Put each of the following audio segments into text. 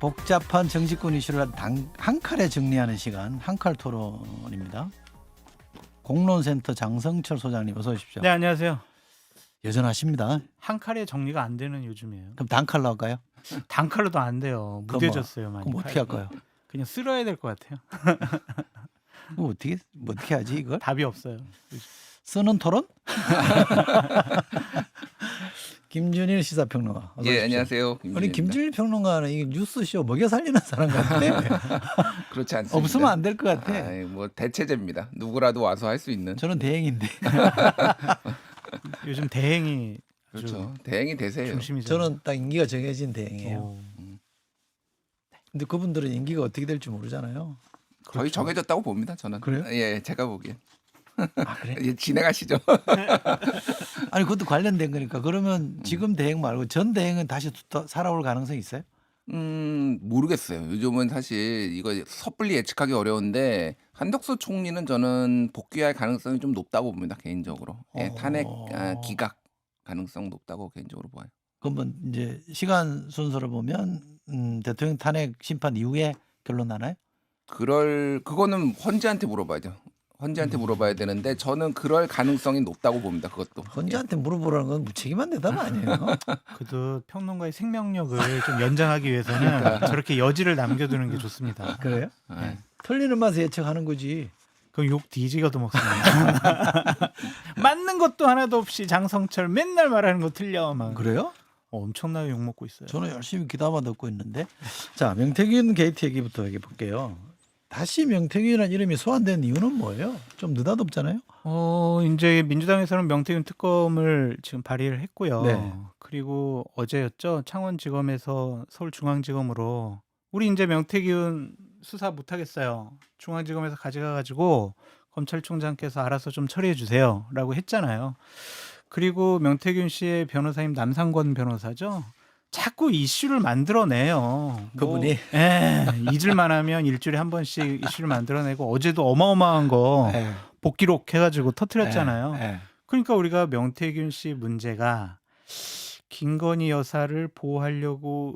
복잡한 정치권 이슈를 한 칼에 정리하는 시간, 한칼 토론입니다. 공론센터 장성철 소장님 어서 오십시오. 네, 안녕하세요. 여전하십니다. 한 칼에 정리가 안 되는 요즘이에요. 그럼 단칼로 할까요? 단칼로도 안 돼요. 그럼 무뎌졌어요, 많이. 그럼 어떻게 할까요? 그냥 쓸어야 될 것 같아요. 뭐 어떻게 하지 이걸? 답이 없어요. 쓰는 토론? 김준일 시사평론가. 어서 예, 오십시오. 안녕하세요. 아니 김준일입니다. 김준일 평론가는 이 뉴스쇼 먹여 살리는 사람 같아. 그렇지 않습니다. 없으면 안 될 것 같아. 뭐 대체제입니다. 누구라도 와서 할 수 있는. 저는 대행인데. 요즘 대행이 아주 그렇죠. 대행이 되세요. 중심이죠. 저는 딱 임기가 정해진 대행이에요. 근데 그분들은 임기가 어떻게 될지 모르잖아요. 거의 정해졌다고 봅니다. 저는. 그래요? 예, 제가 보기엔. 아 그래? 예, 진행하시죠. 아니 그것도 관련된 거니까 그러면 지금 대행 말고 전 대행은 다시 살아올 가능성이 있어요? 모르겠어요. 요즘은 사실 이거 섣불리 예측하기 어려운데 한덕수 총리는 저는 복귀할 가능성이 좀 높다고 봅니다. 개인적으로. 예, 탄핵 기각 가능성 높다고 개인적으로 봐요. 그러면 이제 시간 순서를 보면 대통령 탄핵 심판 이후에 결론 나나요? 그거는 헌재한테 물어봐야죠. 헌재한테 물어봐야 되는데 저는 그럴 가능성이 높다고 봅니다. 그것도. 헌재한테 물어보라는 건 무책임한 대답 아니에요? 그래도 평론가의 생명력을 좀 연장하기 위해서는 저렇게 여지를 남겨두는 게 좋습니다. 그래요? 예. 틀리는 맛에 예측하는 거지. 그럼 욕 뒤지가도 먹습니다. 맞는 것도 하나도 없이 장성철 맨날 말하는 거 틀려. 막. 그래요? 엄청나게 욕 먹고 있어요. 저는 열심히 귀담아 듣고 있는데. 자, 명태균 게이트 얘기부터 얘기해 볼게요. 다시 명태균이라는 이름이 소환된 이유는 뭐예요? 좀 느닷없잖아요. 이제 민주당에서는 명태균 특검을 지금 발의를 했고요. 네. 그리고 어제였죠. 창원지검에서 서울중앙지검으로 우리 이제 명태균 수사 못 하겠어요. 중앙지검에서 가져가 가지고 검찰총장께서 알아서 좀 처리해 주세요라고 했잖아요. 그리고 명태균 씨의 변호사님 남상권 변호사죠. 자꾸 이슈를 만들어내요. 그분이? 잊을만 하면 일주일에 한 번씩 이슈를 만들어내고 어제도 어마어마한 거 예. 복기록 해가지고 터트렸잖아요. 예. 그러니까 우리가 명태균 씨 문제가 김건희 여사를 보호하려고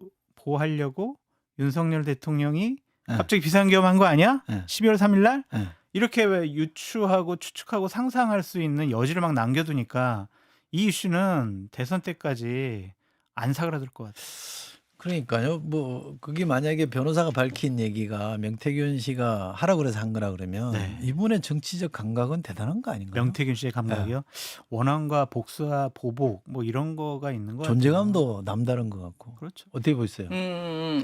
윤석열 대통령이 예. 갑자기 비상계엄한 거 아니야? 예. 12월 3일 날? 예. 이렇게 왜 유추하고 추측하고 상상할 수 있는 여지를 막 남겨두니까 이 이슈는 대선 때까지 안 사그라들 것 같아요. 그러니까요. 뭐 그게 만약에 변호사가 밝힌 얘기가 명태균 씨가 하라고 그래서 한 거라 그러면 네. 이분의 정치적 감각은 대단한 거 아닌가요? 명태균 씨의 감각이요. 원한과 복수와 보복 뭐 이런 거가 있는 거 같아요. 존재감도 남다른 것 같고. 그렇죠. 어떻게 보셨어요?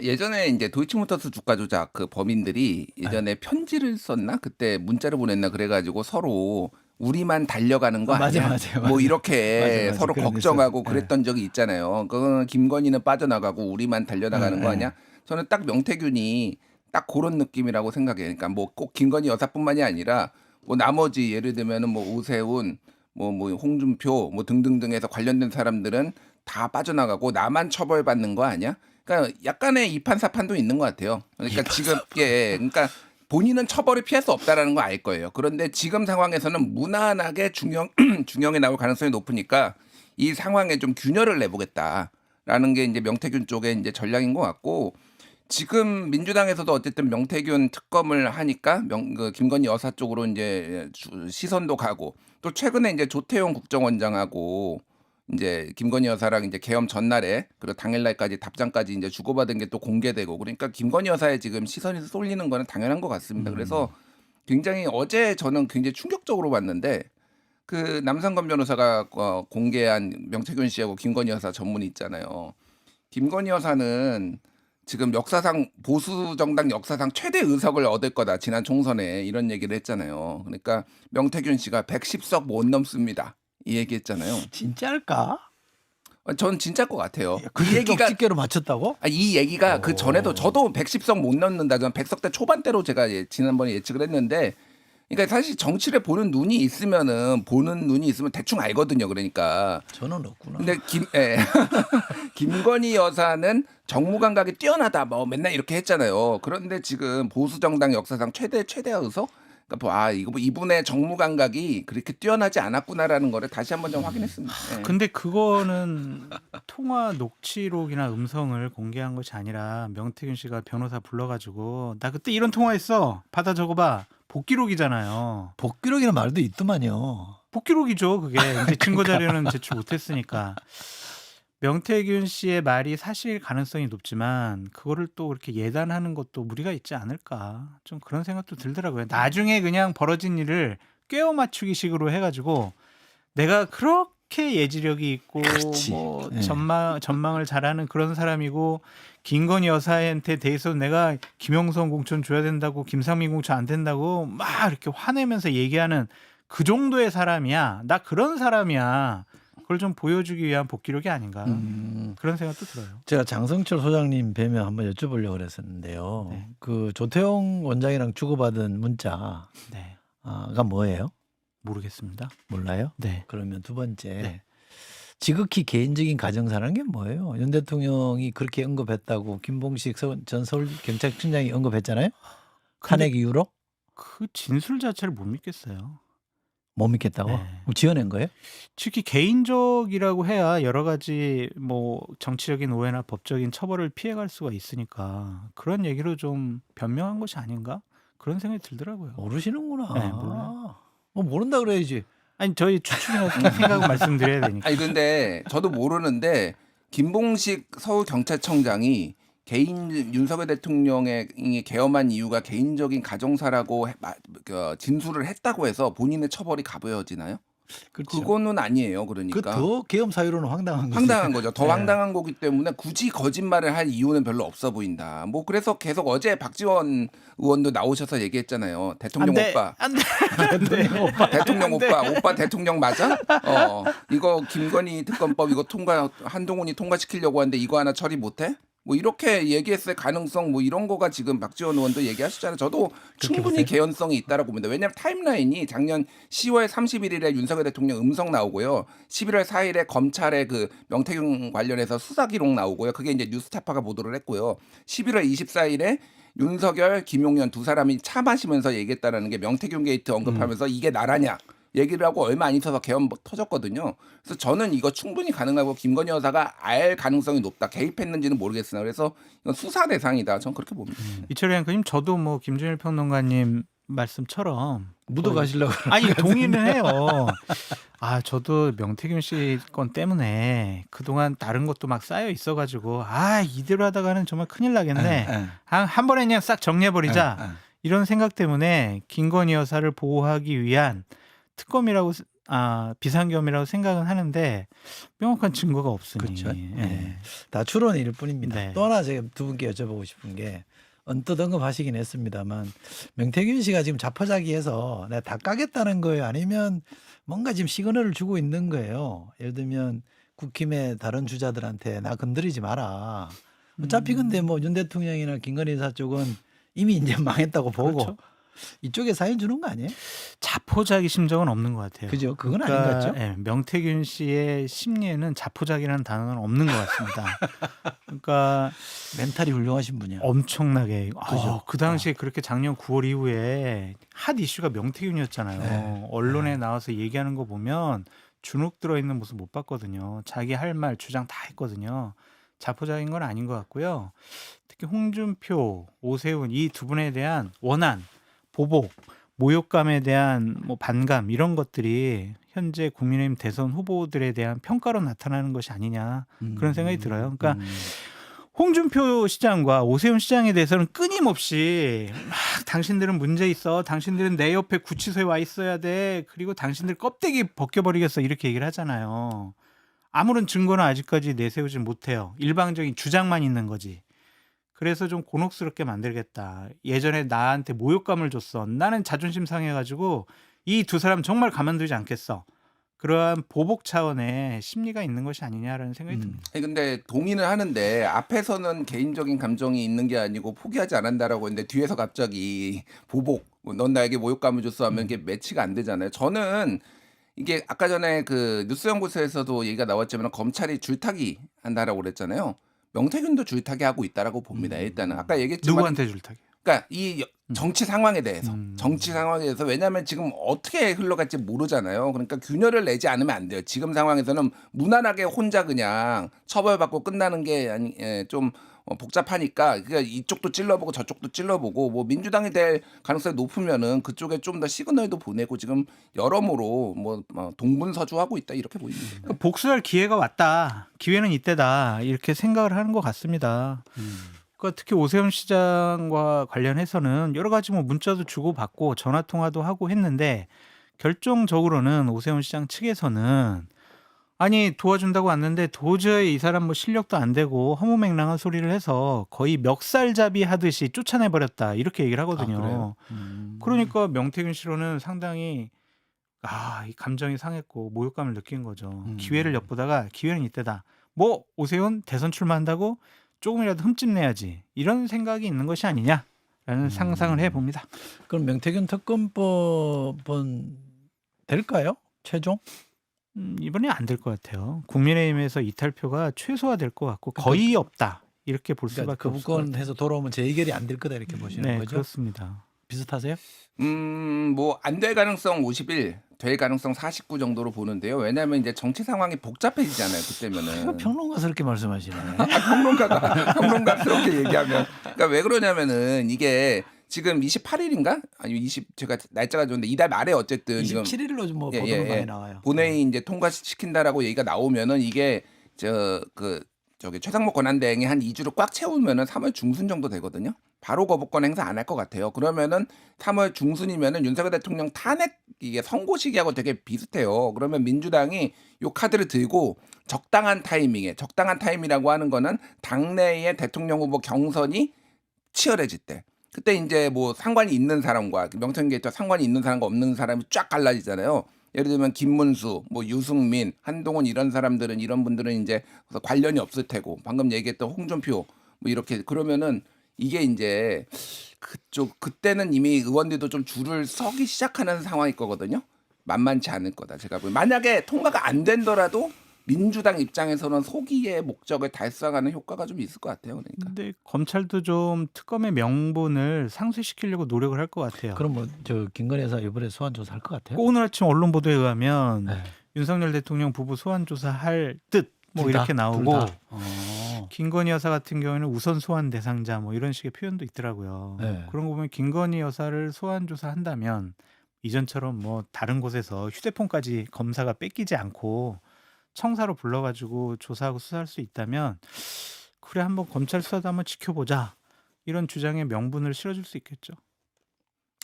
예전에 이제 도이치모터스 주가 조작 그 범인들이 예전에 편지를 썼나 그때 문자를 보냈나 그래가지고 서로 우리만 달려가는 거 맞아, 아니야? 맞아. 뭐 이렇게 맞아. 서로 그런 게 걱정하고 있었어요. 그랬던 적이 있잖아요. 그거는 김건희는 빠져나가고 우리만 달려나가는 네, 거 아니야? 저는 딱 명태균이 딱 그런 느낌이라고 생각해요. 그러니까 뭐 꼭 김건희 여사뿐만이 아니라 뭐 나머지 예를 들면은 뭐 오세훈, 뭐 홍준표 뭐 등등등에서 관련된 사람들은 다 빠져나가고 나만 처벌받는 거 아니야? 그러니까 약간의 이판사판도 있는 것 같아요. 그러니까 지금 그러니까 본인은 처벌을 피할 수 없다라는 거 알 거예요. 그런데 지금 상황에서는 무난하게 중형에 나올 가능성이 높으니까 이 상황에 좀 균열을 내보겠다라는 게 이제 명태균 쪽의 이제 전략인 것 같고 지금 민주당에서도 어쨌든 명태균 특검을 하니까 김건희 여사 쪽으로 이제 시선도 가고 또 최근에 이제 조태용 국정원장하고 이제 김건희 여사랑 이제 계엄 전날에 그리고 당일날까지 답장까지 이제 주고받은 게 또 공개되고 그러니까 김건희 여사의 지금 시선이 쏠리는 거는 당연한 것 같습니다. 그래서 굉장히 어제 저는 굉장히 충격적으로 봤는데 그 남상권 변호사가 공개한 명태균 씨하고 김건희 여사 전문이 있잖아요. 김건희 여사는 지금 역사상 보수 정당 역사상 최대 의석을 얻을 거다. 지난 총선에 이런 얘기를 했잖아요. 그러니까 명태균 씨가 110석 못 넘습니다. 이 얘기했잖아요. 진짜일까? 전 진짜일 것 같아요. 그 이 얘기가 쪽집게로 맞췄다고? 이 얘기가 그 전에도 저도 110석 못 넘는다. 저는 100석대 초반대로 제가 지난번에 예측을 했는데 그러니까 사실 정치를 보는 눈이 있으면 대충 알거든요. 그러니까. 저는 없구나. 근데 김건희 여사는 정무 감각이 뛰어나다. 뭐 맨날 이렇게 했잖아요. 그런데 지금 보수 정당 역사상 최대 의석? 그러니까 이거 뭐 이분의 정무 감각이 그렇게 뛰어나지 않았구나라는 거를 다시 한번 좀 확인했습니다. 예. 근데 그거는 통화 녹취록이나 음성을 공개한 것이 아니라 명태균 씨가 변호사 불러가지고 나 그때 이런 통화했어. 받아 적어봐. 복기록이잖아요. 복기록이라는 말도 있더만요. 복기록이죠. 그게 이제 증거 자료는 제출 못했으니까. 명태균 씨의 말이 사실 가능성이 높지만 그거를 또 그렇게 예단하는 것도 무리가 있지 않을까. 좀 그런 생각도 들더라고요. 나중에 그냥 벌어진 일을 꿰어 맞추기 식으로 해가지고 내가 그렇게 예지력이 있고 그렇지. 뭐 예. 전망을 잘하는 그런 사람이고 김건희 여사한테 대해서 내가 김영선 공천 줘야 된다고 김상민 공천 안 된다고 막 이렇게 화내면서 얘기하는 그 정도의 사람이야. 나 그런 사람이야. 그걸 좀 보여주기 위한 복기록이 아닌가. 그런 생각도 들어요. 제가 장성철 소장님 뵈면 한번 여쭤보려고 그랬었는데요. 네. 그 조태용 원장이랑 주고받은 문자가 네. 뭐예요? 모르겠습니다. 몰라요? 네. 그러면 두 번째 네. 지극히 개인적인 가정사라는 게 뭐예요? 윤 대통령이 그렇게 언급했다고 김봉식 전 서울경찰청장이 언급했잖아요. 탄핵 이후로 그 진술 자체를 못 믿겠어요. 못 믿겠다고 네. 그럼 지어낸 거예요? 특히 개인적이라고 해야 여러 가지 뭐 정치적인 오해나 법적인 처벌을 피해갈 수가 있으니까 그런 얘기로 좀 변명한 것이 아닌가 그런 생각이 들더라고요. 모르시는구나. 네, 몰라요. 모른다 그래야지. 아니 저희 추측이나 생각을 말씀드려야 되니까. 아니 근데 저도 모르는데 김봉식 서울경찰청장이 윤석열 대통령의 계엄한 이유가 개인적인 가정사라고 진술을 했다고 해서 본인의 처벌이 가벼워지나요? 그렇죠. 그거는 아니에요. 그러니까 더 계엄 사유로는 황당한 거죠. 황당한 거죠. 더 네. 황당한 거기 때문에 굳이 거짓말을 할 이유는 별로 없어 보인다. 뭐 그래서 계속 어제 박지원 의원도 나오셔서 얘기했잖아요. 대통령 오빠. 안 돼. 대통령 오빠 대통령 맞아? 이거 김건희 특검법 이거 한동훈이 통과시키려고 하는데 이거 하나 처리 못해? 뭐 이렇게 얘기했을 가능성 뭐 이런 거가 지금 박지원 의원도 얘기하시잖아요. 저도 충분히 보세요? 개연성이 있다라고 봅니다. 왜냐하면 타임라인이 작년 10월 31일에 윤석열 대통령 음성 나오고요. 11월 4일에 검찰의 그 명태균 관련해서 수사 기록 나오고요. 그게 이제 뉴스타파가 보도를 했고요. 11월 24일에 윤석열, 김용현 두 사람이 차 마시면서 얘기했다라는 게 명태균 게이트 언급하면서 이게 나라냐 얘기를 하고 얼마 안 있어서 계엄 터졌거든요. 그래서 저는 이거 충분히 가능하고 김건희 여사가 알 가능성이 높다. 개입했는지는 모르겠으나 그래서 이건 수사 대상이다. 저는 그렇게 봅니다. 이철희 앵커님 저도 뭐 김준일 평론가님 말씀처럼 묻어 가시려고. 아니 동의는 해요. 저도 명태균 씨 건 때문에 그동안 다른 것도 막 쌓여 있어가지고 이대로 하다가는 정말 큰일 나겠네. 한 번에 그냥 싹 정리해버리자. 이런 생각 때문에 김건희 여사를 보호하기 위한 특검이라고 비상계엄이라고 생각은 하는데 명확한 증거가 없으니. 그렇죠. 예. 다 추론일 뿐입니다. 네. 또 하나 제가 두 분께 여쭤보고 싶은 게 언뜻 언급하시긴 했습니다만 명태균 씨가 지금 자포자기해서 내가 다 까겠다는 거예요? 아니면 뭔가 지금 시그널을 주고 있는 거예요? 예를 들면 국힘의 다른 주자들한테 나 건드리지 마라. 어차피 근데 뭐 윤 대통령이나 김건희 여사 쪽은 이미 이제 망했다고 보고 그렇죠. 이쪽에 사인 주는 거 아니에요? 자포자기 심정은 없는 것 같아요. 그죠? 그건 아닌 것 같죠? 예, 명태균 씨의 심리에는 자포자기라는 단어는 없는 것 같습니다. 그러니까 멘탈이 훌륭하신 분이야. 엄청나게 그죠? 그 당시에 그렇게 작년 9월 이후에 핫 이슈가 명태균이었잖아요. 네. 언론에 나와서 얘기하는 거 보면 주눅 들어 있는 모습 못 봤거든요. 자기 할 말 주장 다 했거든요. 자포자기인 건 아닌 것 같고요. 특히 홍준표, 오세훈 이 두 분에 대한 원한, 보복, 모욕감에 대한 뭐 반감 이런 것들이 현재 국민의힘 대선 후보들에 대한 평가로 나타나는 것이 아니냐 그런 생각이 들어요. 그러니까 홍준표 시장과 오세훈 시장에 대해서는 끊임없이 막 당신들은 문제 있어. 당신들은 내 옆에 구치소에 와 있어야 돼. 그리고 당신들 껍데기 벗겨버리겠어. 이렇게 얘기를 하잖아요. 아무런 증거는 아직까지 내세우지 못해요. 일방적인 주장만 있는 거지. 그래서 좀 곤혹스럽게 만들겠다. 예전에 나한테 모욕감을 줬어. 나는 자존심 상해가지고 이 두 사람 정말 가만두지 않겠어. 그러한 보복 차원의 심리가 있는 것이 아니냐라는 생각이 듭니다. 아니, 근데 동의는 하는데 앞에서는 개인적인 감정이 있는 게 아니고 포기하지 않는다라고 했는데 뒤에서 갑자기 보복, 넌 나에게 모욕감을 줬어 하면 이게 매치가 안 되잖아요. 저는 이게 아까 전에 그 뉴스연구소에서도 얘기가 나왔지만 검찰이 줄타기 한다라고 그랬잖아요. 명태균도 줄타기 하고 있다라고 봅니다. 일단은 아까 얘기했지만 누구한테 줄타기? 그러니까 이 정치 상황에 대해서. 정치 상황에 대해서 왜냐하면 지금 어떻게 흘러갈지 모르잖아요. 그러니까 균열을 내지 않으면 안 돼요. 지금 상황에서는 무난하게 혼자 그냥 처벌받고 끝나는 게 좀 복잡하니까 그러니까 이쪽도 찔러보고 저쪽도 찔러보고 뭐 민주당이 될 가능성이 높으면은 그쪽에 좀 더 시그널도 보내고 지금 여러모로 뭐 동분서주하고 있다 이렇게 보입니다. 그러니까 복수할 기회가 왔다. 기회는 이때다. 이렇게 생각을 하는 것 같습니다. 그러니까 특히 오세훈 시장과 관련해서는 여러 가지 뭐 문자도 주고받고 전화 통화도 하고 했는데 결정적으로는 오세훈 시장 측에서는 아니 도와준다고 왔는데 도저히 이 사람 뭐 실력도 안 되고 허무맹랑한 소리를 해서 거의 멱살잡이 하듯이 쫓아내버렸다 이렇게 얘기를 하거든요. 그래요? 그러니까 명태균 씨로는 상당히 이 감정이 상했고 모욕감을 느낀 거죠. 기회를 엿보다가 기회는 이때다. 뭐 오세훈 대선 출마한다고 조금이라도 흠집 내야지 이런 생각이 있는 것이 아니냐라는 상상을 해봅니다. 그럼 명태균 특검법은 될까요? 최종? 이번에 안 될 것 같아요. 국민의힘에서 이탈표가 최소화될 것 같고 거의 없다 이렇게 볼 그러니까 수밖에 없을 것 같아요. 거부권해서 돌아오면 재의결이 안 될 거다 이렇게 보시는 네, 거죠? 그렇습니다. 비슷하세요? 뭐 안 될 가능성 51, 될 가능성 49 정도로 보는데요. 왜냐하면 이제 정치 상황이 복잡해지잖아요. 그때면은. 평론가스럽게 말씀하시네. 평론가스럽게 얘기하면. 그러니까 왜 그러냐면은 이게 지금 28일인가? 아니 제가 날짜가 좋은데 이달 말에 어쨌든 지금 27일로 좀 뭐 예, 보도가 예, 예. 많이 나와요. 본회의 이제 통과시킨다라고 얘기가 나오면은 이게 저기 최상목 권한대행이 한 2주를 꽉 채우면은 3월 중순 정도 되거든요. 바로 거부권 행사 안 할 것 같아요. 그러면은 3월 중순이면은 윤석열 대통령 탄핵 이게 선고 시기하고 되게 비슷해요. 그러면 민주당이 요 카드를 들고 적당한 타임이라고 하는 거는 당내의 대통령 후보 경선이 치열해질 때. 그때 이제 뭐 상관이 있는 사람과 명태균 상관이 있는 사람과 없는 사람이 쫙 갈라지잖아요. 예를 들면 김문수, 뭐 유승민, 한동훈 이런 분들은 이제 관련이 없을 테고 방금 얘기했던 홍준표 뭐 이렇게 그러면은 이게 이제 그때는 이미 의원들도 좀 줄을 서기 시작하는 상황일 거거든요. 만만치 않을 거다 제가 보기엔. 만약에 통과가 안 된더라도 민주당 입장에서는 소기의 목적을 달성하는 효과가 좀 있을 것 같아요. 그러니까. 근데 검찰도 좀 특검의 명분을 상쇄시키려고 노력을 할 것 같아요. 그럼 뭐 저 김건희 여사 이번에 소환 조사할 것 같아요? 오늘 아침 언론 보도에 의하면 네. 윤석열 대통령 부부 소환 조사할 듯 뭐 둘 다? 이렇게 둘 나오고 다? 김건희 여사 같은 경우에는 우선 소환 대상자 뭐 이런 식의 표현도 있더라고요. 네. 그런 거 보면 김건희 여사를 소환 조사한다면 이전처럼 뭐 다른 곳에서 휴대폰까지 검사가 뺏기지 않고 청사로 불러가지고 조사하고 수사할 수 있다면 그래 한번 검찰 수사도 한번 지켜보자 이런 주장에 명분을 실어줄 수 있겠죠.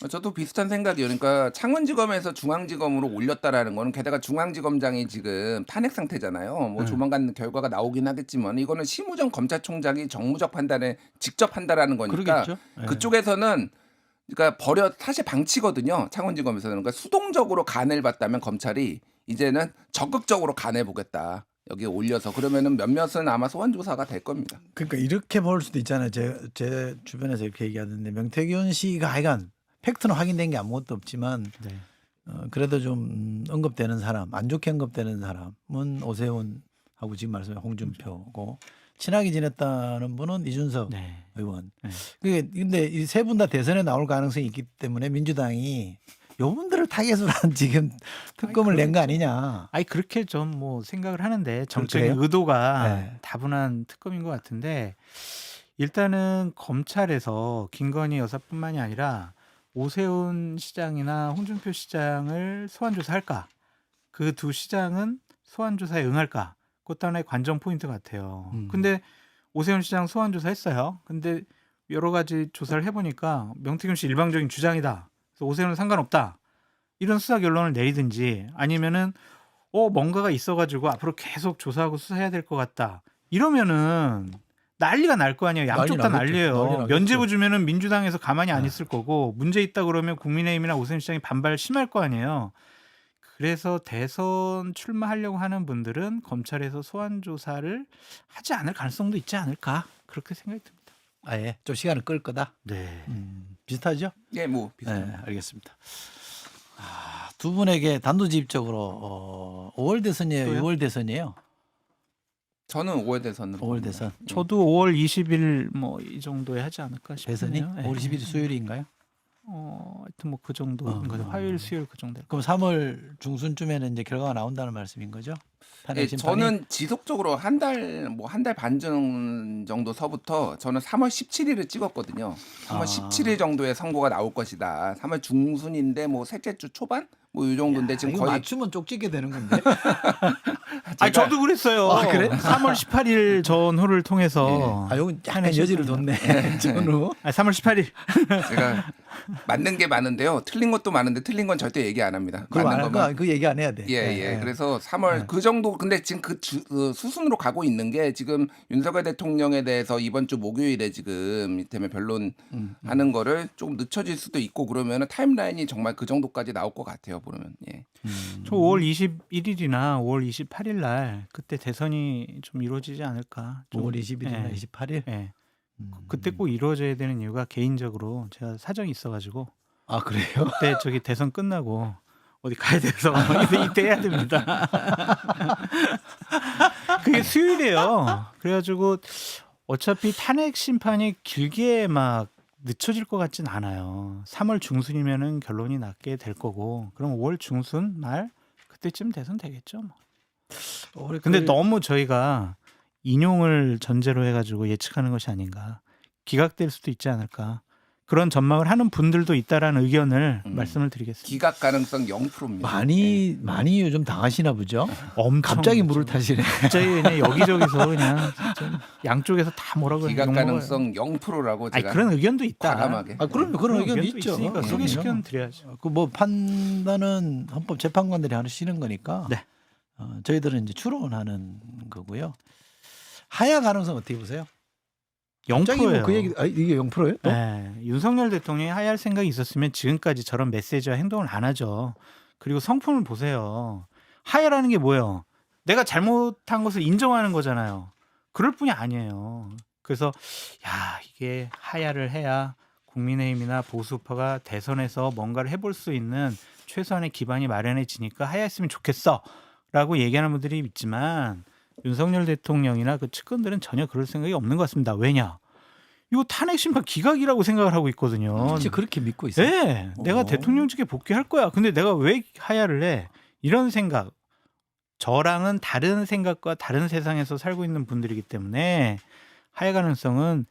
저도 비슷한 생각이에요. 그러니까 창원지검에서 중앙지검으로 올렸다라는 거는 게다가 중앙지검장이 지금 탄핵 상태잖아요. 뭐 조만간 결과가 나오긴 하겠지만 이거는 심우정 검찰총장이 정무적 판단에 직접 한다라는 거니까 그러겠죠. 네. 그쪽에서는 그러니까 사실 방치거든요. 창원지검에서는 그러니까 수동적으로 간을 봤다면 검찰이 이제는 적극적으로 간을 보겠다. 여기에 올려서 그러면은 몇몇은 아마 소환 조사가 될 겁니다. 그러니까 이렇게 볼 수도 있잖아요. 제 주변에서 이렇게 얘기하는데 명태균 씨가 하여간 팩트는 확인된 게 아무것도 없지만 네. 그래도 좀 언급되는 사람, 안 좋게 언급되는 사람은 오세훈하고 지금 말씀하신 홍준표고 친하게 지냈다는 분은 이준석 네. 의원. 네. 근데 이 세 분 다 대선에 나올 가능성이 있기 때문에 민주당이 요분들을 타겟으로 한 지금 특검을 낸 거 아니냐. 아니 그렇게 좀 뭐 생각을 하는데 정책의 그래요? 의도가 네. 다분한 특검인 것 같은데 일단은 검찰에서 김건희 여사뿐만이 아니라 오세훈 시장이나 홍준표 시장을 소환 조사할까? 그 두 시장은 소환 조사에 응할까? 그것도 하나의 관전 포인트 같아요. 근데 오세훈 시장 소환 조사했어요. 근데 여러 가지 조사를 해보니까 명태균 씨 일방적인 주장이다. 그래서 오세훈은 상관없다. 이런 수사 결론을 내리든지 아니면은 뭔가가 있어가지고 앞으로 계속 조사하고 수사해야 될 것 같다. 이러면은 난리가 날 거 아니에요. 양쪽 다 난리 난리예요. 나겠죠. 면죄부 주면은 민주당에서 가만히 안 있을 거고 문제 있다 그러면 국민의힘이나 오세훈 시장이 반발 심할 거 아니에요. 그래서 대선 출마하려고 하는 분들은 검찰에서 소환 조사를 하지 않을 가능성도 있지 않을까 그렇게 생각이 듭니다. 아예 좀 시간을 끌 거다. 네. 비슷하죠? 예, 뭐 비슷합니다. 네, 알겠습니다. 두 분에게 단도직입적으로 5월 대선이에요, 또요? 6월 대선이에요. 저는 5월 대선으로 5월 대선. 저도 5월 20일 뭐 이 정도에 하지 않을까 싶네요. 대선이 네. 5월 20일 수요일인가요? 하여튼 뭐 그 정도인 거죠. 화요일, 수요일 그 정도. 그럼 3월 중순쯤에는 이제 결과가 나온다는 말씀인 거죠? 탄핵 예, 심판이? 저는 지속적으로 한 달 반 정도 서부터 저는 3월 17일을 찍었거든요. 3월 아. 17일 정도에 선고가 나올 것이다. 3월 중순인데 뭐 셋째 주 초반 뭐 이 정도인데 지금 이거 거의 맞추면 쪽집게 되는 건데. 아, 저도 그랬어요. 아, 그래? 3월 18일 전후를 통해서 아, 요건 약간 여지를 뒀네. 전후. 3월 18일. 제가 맞는 게 많은데요. 틀린 것도 많은데 틀린 건 절대 얘기 안 합니다. 그거 맞는 안 할 것만. 거, 그 얘기 안 해야 돼. 예. 그래서 3월 그 정도 근데 지금 그 수순으로 가고 있는 게 지금 윤석열 대통령에 대해서 이번 주 목요일에 지금 이때문에 변론하는 거를 조금 늦춰질 수도 있고 그러면은 타임라인이 정말 그 정도까지 나올 것 같아요. 보면 예. 저 5월 21일이나 5월 28일 날 그때 대선이 좀 이루어지지 않을까. 좀, 5월 20일이나 예. 28일. 예. 그때 꼭 이루어져야 되는 이유가 개인적으로 제가 사정이 있어가지고 아, 그래요? 그때 저기 대선 끝나고 어디 가야 돼서 이때 해야 됩니다. 그게 수요일이에요. 그래가지고 어차피 탄핵 심판이 길게 막 늦춰질 것 같진 않아요. 3월 중순이면은 결론이 나게 될 거고, 그럼 5월 중순 말 그때쯤 대선 되겠죠. 뭐. 근데 너무 저희가 인용을 전제로 해가지고 예측하는 것이 아닌가. 기각될 수도 있지 않을까. 그런 전망을 하는 분들도 있다라는 의견을 말씀을 드리겠습니다. 기각 가능성 0%입니다. 많이 요즘 당하시나 보죠? 엄청 갑자기 물을 타시네. 갑자기 그냥 여기저기서 그냥 좀 양쪽에서 다 뭐라고 기각 욕먹어요. 가능성 0%라고 아니, 제가 그런 의견도 있다. 과감하게. 아, 그럼 그런 의견도 의견도 있죠. 있으니까 그럼요. 소개시켜 드려야죠. 그 뭐 판단은 헌법 재판관들이 하시는 거니까. 네. 저희들은 이제 추론하는 거고요. 하야 가능성 어떻게 보세요? 갑자기 0%예요. 뭐그 얘기 이게 0%예요? 또? 네, 윤석열 대통령이 하야할 생각이 있었으면 지금까지 저런 메시지와 행동을 안 하죠. 그리고 성품을 보세요. 하야라는 게 뭐예요? 내가 잘못한 것을 인정하는 거잖아요. 그럴 뿐이 아니에요. 그래서 야, 이게 하야를 해야 국민의힘이나 보수파가 대선에서 뭔가를 해볼 수 있는 최소한의 기반이 마련해지니까 하야했으면 좋겠어라고 얘기하는 분들이 있지만 윤석열 대통령이나 그 측근들은 전혀 그럴 생각이 없는 것 같습니다. 왜냐? 이거 탄핵 심판 기각이라고 생각을 하고 있거든요. 진짜 그렇게 믿고 있어요? 네, 내가 대통령직에 복귀할 거야. 근데 내가 왜 하야를 해? 이런 생각. 저랑은 다른 생각과 다른 세상에서 살고 있는 분들이기 때문에 하야 가능성은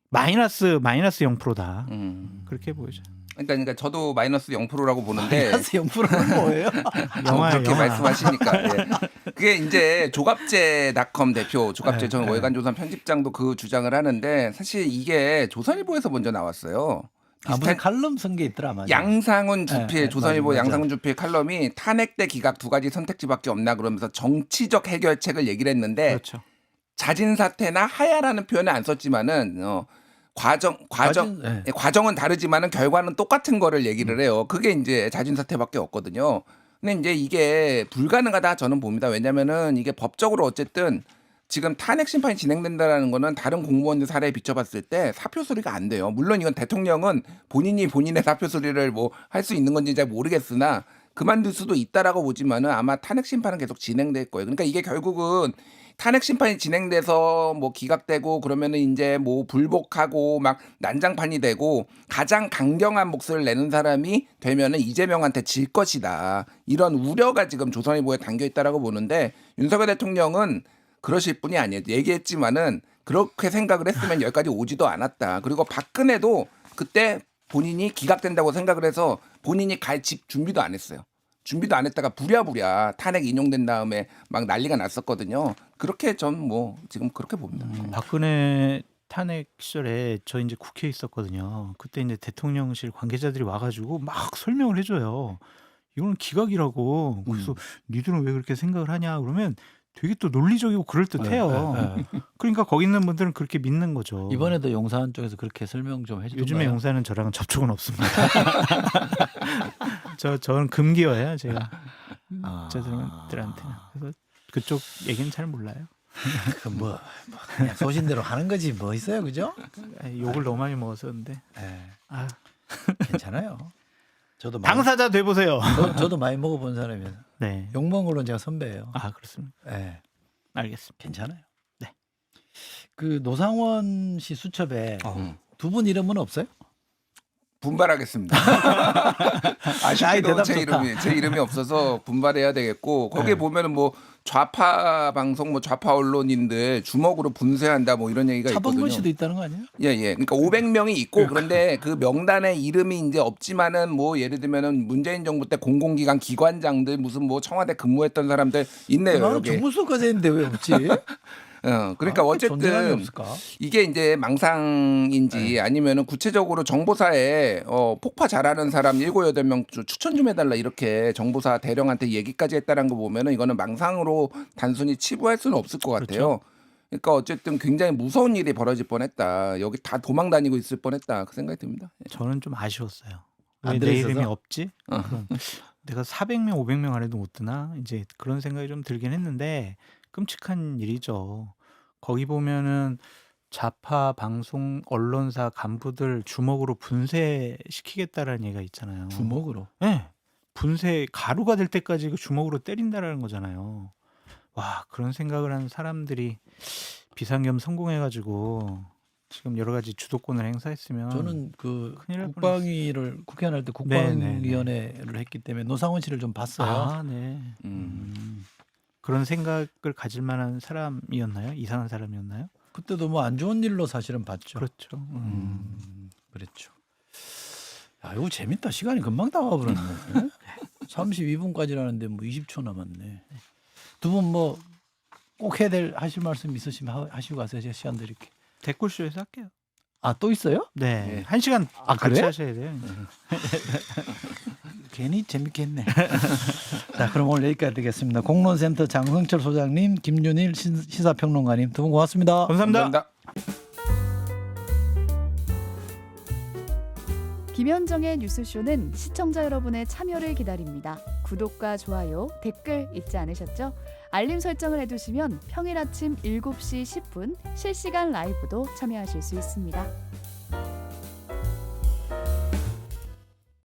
마이너스 0%다. 그렇게 보여져요. 그러니까 저도 마이너스 0%라고 보는데 마이너스 0%는 뭐예요? 영화예요, 그렇게 영화. 말씀하시니까 예. 그게 이제 조갑제닷컴 대표 조갑제 전 월간조선 편집장도 그 주장을 하는데 사실 이게 조선일보에서 먼저 나왔어요. 무슨 칼럼 쓴 게 있더라 맞아. 양상훈 주필 네, 조선일보 맞아. 양상훈 주필 칼럼이 탄핵 대 기각 두 가지 선택지밖에 없나 그러면서 정치적 해결책을 얘기를 했는데 그렇죠. 자진 사퇴나 하야라는 표현을 안 썼지만은 과정은 다르지만은 결과는 똑같은 거를 얘기를 해요. 그게 이제 자진 사퇴밖에 없거든요. 근데 이제 이게 불가능하다 저는 봅니다. 왜냐면은 이게 법적으로 어쨌든 지금 탄핵 심판이 진행된다라는 거는 다른 공무원들 사례에 비춰봤을 때 사표 수리가 안 돼요. 물론 이건 대통령은 본인이 본인의 사표 수리를 뭐 할 수 있는 건지 잘 모르겠으나 그만둘 수도 있다라고 보지만은 아마 탄핵 심판은 계속 진행될 거예요. 그러니까 이게 결국은 탄핵 심판이 진행돼서 뭐 기각되고 그러면은 이제 뭐 불복하고 막 난장판이 되고 가장 강경한 목소리를 내는 사람이 되면은 이재명한테 질 것이다. 이런 우려가 지금 조선일보에 담겨 있다라고 보는데 윤석열 대통령은 그러실 분이 아니에요. 얘기했지만은 그렇게 생각을 했으면 여기까지 오지도 않았다. 그리고 박근혜도 그때 본인이 기각된다고 생각을 해서 본인이 갈 집 준비도 안 했어요. 준비도 안 했다가 부랴부랴 탄핵 인용된 다음에 막 난리가 났었거든요. 그렇게 전 뭐 지금 그렇게 봅니다. 박근혜 탄핵 시절에 저 이제 국회에 있었거든요. 그때 이제 대통령실 관계자들이 와가지고 막 설명을 해줘요. 이거는 기각이라고. 그래서 니들은 왜 그렇게 생각을 하냐 그러면 되게 또 논리적이고 그럴듯해요. 그러니까 거기 있는 분들은 그렇게 믿는 거죠. 이번에도 용산 쪽에서 그렇게 설명 좀 해주던가요? 요즘에 용사는 저랑은 접촉은 없습니다. 저는 금기어예요, 제가. 저들한테는. 그래서 그쪽 얘기는 잘 몰라요. 뭐 그냥 소신대로 하는 거지 뭐 있어요, 그죠? 욕을 너무 많이 먹었었는데. 네. 아, 괜찮아요. 저도 많이, 당사자 돼 보세요. 저도 많이 먹어본 사람이에요. 네. 욕 먹은 걸로 제가 선배예요. 아, 그렇습니다. 네. 알겠습니다. 괜찮아요. 네. 그 노상원 씨 수첩에 어. 두 분 이름은 없어요? 분발하겠습니다. 아이, 아쉽게도 대답 제 좋다. 이름이 없어서 분발해야 되겠고 거기에 네. 보면은 뭐 좌파 방송 뭐 좌파 언론인들 주먹으로 분쇄한다 뭐 이런 얘기가 차범근 있거든요. 씨도 있다는 거 아니에요? 예, 예. 그러니까 500명이 있고 그런데 그 명단에 이름이 이제 없지만은 뭐 예를 들면은 문재인 정부 때 공공기관 기관장들 무슨 뭐 청와대 근무했던 사람들 있네요. 나는 여기. 정부수까지 했는데 왜 없지? 그러니까 존재감이 어쨌든 없을까? 이게 이제 망상인지 아니면은 구체적으로 정보사에 폭파 잘하는 사람 7, 8명 추천 좀 해달라 이렇게 정보사 대령한테 얘기까지 했다는 거 보면은 이거는 망상으로 단순히 치부할 수는 없을 것 같아요. 그러니까 어쨌든 굉장히 무서운 일이 벌어질 뻔했다. 여기 다 도망 다니고 있을 뻔했다. 그 생각이 듭니다. 저는 좀 아쉬웠어요. 안 왜 내 들어있어서? 이름이 없지? 그럼 내가 400명, 500명 안에도 못 드나? 이제 그런 생각이 좀 들긴 했는데 끔찍한 일이죠. 거기 보면은 좌파 방송 언론사 간부들 주먹으로 분쇄시키겠다라는 얘기가 있잖아요. 주먹으로. 네. 분쇄 가루가 될 때까지 그 주먹으로 때린다라는 거잖아요. 와, 그런 생각을 하는 사람들이 비상겸 성공해가지고 지금 여러 가지 주도권을 행사했으면 저는 그 큰일 날 국방위를 국회의원 할 때 국방위원회를 했기 때문에 노상원 씨를 좀 봤어요. 아, 네. 음. 그런 생각을 가질 만한 사람이었나요? 이상한 사람이었나요? 그때도 뭐 안 좋은 일로 사실은 봤죠. 그렇죠. 그랬죠. 야, 이거 재밌다. 시간이 금방 다 와버렸네. 32분까지라는데 뭐 20초 남았네. 두 분 뭐 꼭 해야 될 하실 말씀 있으시면 하시고 가세요. 제가 시간 드릴게요. 댓글쇼에서 할게요. 아, 또 있어요? 네. 네. 1시간 아, 같이 그래? 하셔야 돼요. 괜히 재밌겠네. 자, 그럼 오늘 여기까지 되겠습니다. 공론센터 장성철 소장님, 김윤일 시사평론가님 두 분 고맙습니다. 감사합니다. 김현정의 뉴스쇼는 시청자 여러분의 참여를 기다립니다. 구독과 좋아요, 댓글 잊지 않으셨죠? 알림 설정을 해두시면 평일 아침 7시 10분 실시간 라이브도 참여하실 수 있습니다.